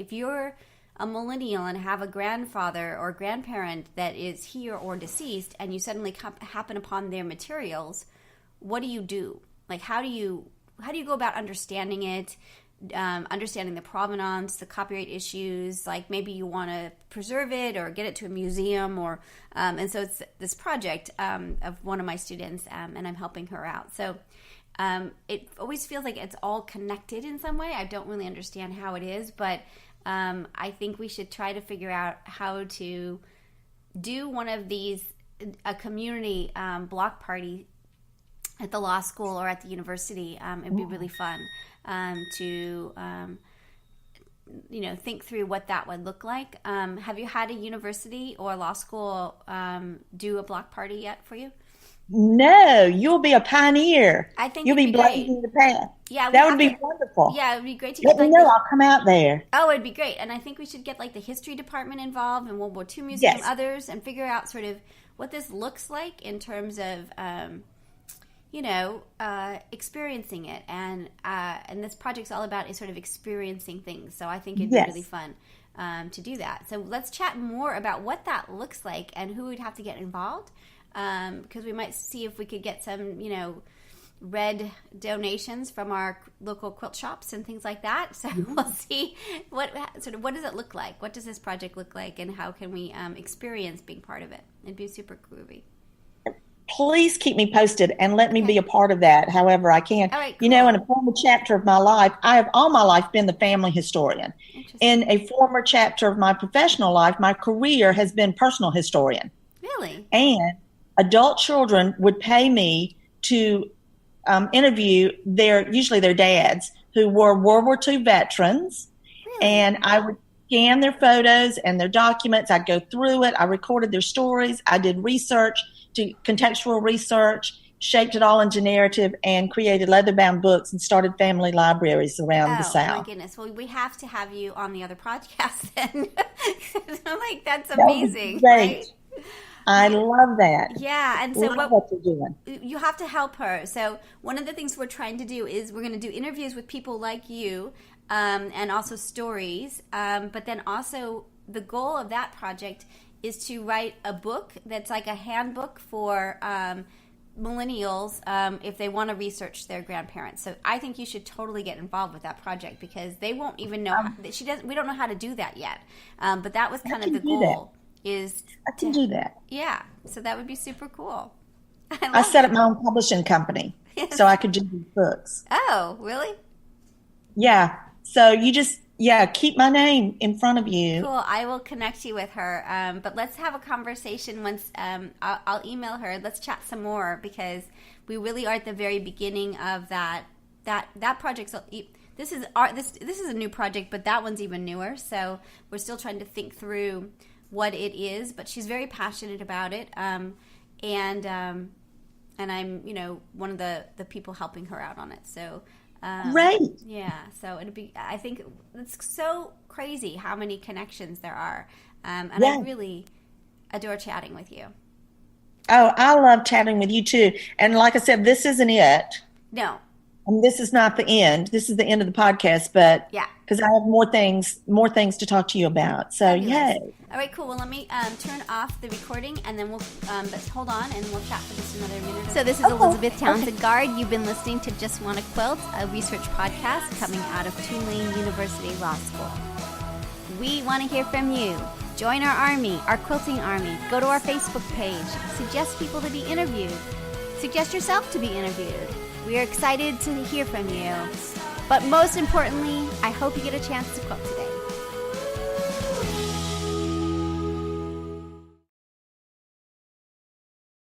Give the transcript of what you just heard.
if you're a millennial and have a grandfather or grandparent that is here or deceased, and you suddenly happen upon their materials, what do you do? Like, how do you go about understanding it, understanding the provenance, the copyright issues? Like, maybe you want to preserve it or get it to a museum, or and so it's this project of one of my students, and I'm helping her out. So it always feels like it's all connected in some way. I don't really understand how it is, but I think we should try to figure out how to do one of these, a community block party at the law school or at the university. It'd be really fun to think through what that would look like. Have you had a university or law school do a block party yet for you? No, you'll be a pioneer. I think you'll be blazing the path. Yeah, that would be wonderful. Yeah, it would be great to let me know. I'll come out there. Oh, it'd be great. And I think we should get like the history department involved and World War II Museum, yes. others, and figure out sort of what this looks like in terms of experiencing it. And this project's all about is sort of experiencing things. So I think it'd be really fun to do that. So let's chat more about what that looks like and who would have to get involved. Because we might see if we could get some, red donations from our local quilt shops and things like that. So we'll see what does it look like? What does this project look like, and how can we experience being part of it? It'd be super groovy. Please keep me posted and let me be a part of that however I can. All right, cool. In a former chapter of my life, I have all my life been the family historian. In a former chapter of my professional life, my career has been personal historian. Really? And adult children would pay me to interview usually their dads, who were World War II veterans. Really? And I would scan their photos and their documents. I'd go through it. I recorded their stories. I did research, contextual research, shaped it all into narrative, and created leather-bound books and started family libraries around the South. Oh, my goodness. Well, we have to have you on the other podcast then. I'm like, that's amazing. Right? I love that. Yeah, and so what you're doing. You have to help her. So one of the things we're trying to do is we're going to do interviews with people like you, and also stories. But then also the goal of that project is to write a book that's like a handbook for millennials if they want to research their grandparents. So I think you should totally get involved with that project, because they won't even know. We don't know how to do that yet. But that was kind of the goal. I can do that. Yeah, so that would be super cool. I set up my own publishing company so I could do these books. Oh, really? Yeah. So you just, keep my name in front of you. Cool. I will connect you with her. But let's have a conversation once. I'll email her. Let's chat some more, because we really are at the very beginning of that project. This is a new project, but that one's even newer. So we're still trying to think through what it is, but she's very passionate about it, and I'm one of the people helping her out on it. So right, so I think it's so crazy how many connections there are, and I really adore chatting with you. Oh, I love chatting with you too. And like I said, this isn't it. No. And this is not the end. This is the end of the podcast, but because I have more things to talk to you about. So, yay. All right, cool. Well, let me turn off the recording, and then we'll hold on, and we'll chat for just another minute. So this is Elizabeth Townsend-Gard. You've been listening to Just Wanna Quilt, a research podcast coming out of Tulane University Law School. We want to hear from you. Join our army, our quilting army. Go to our Facebook page. Suggest people to be interviewed. Suggest yourself to be interviewed. We are excited to hear from you. But most importantly, I hope you get a chance to quilt today.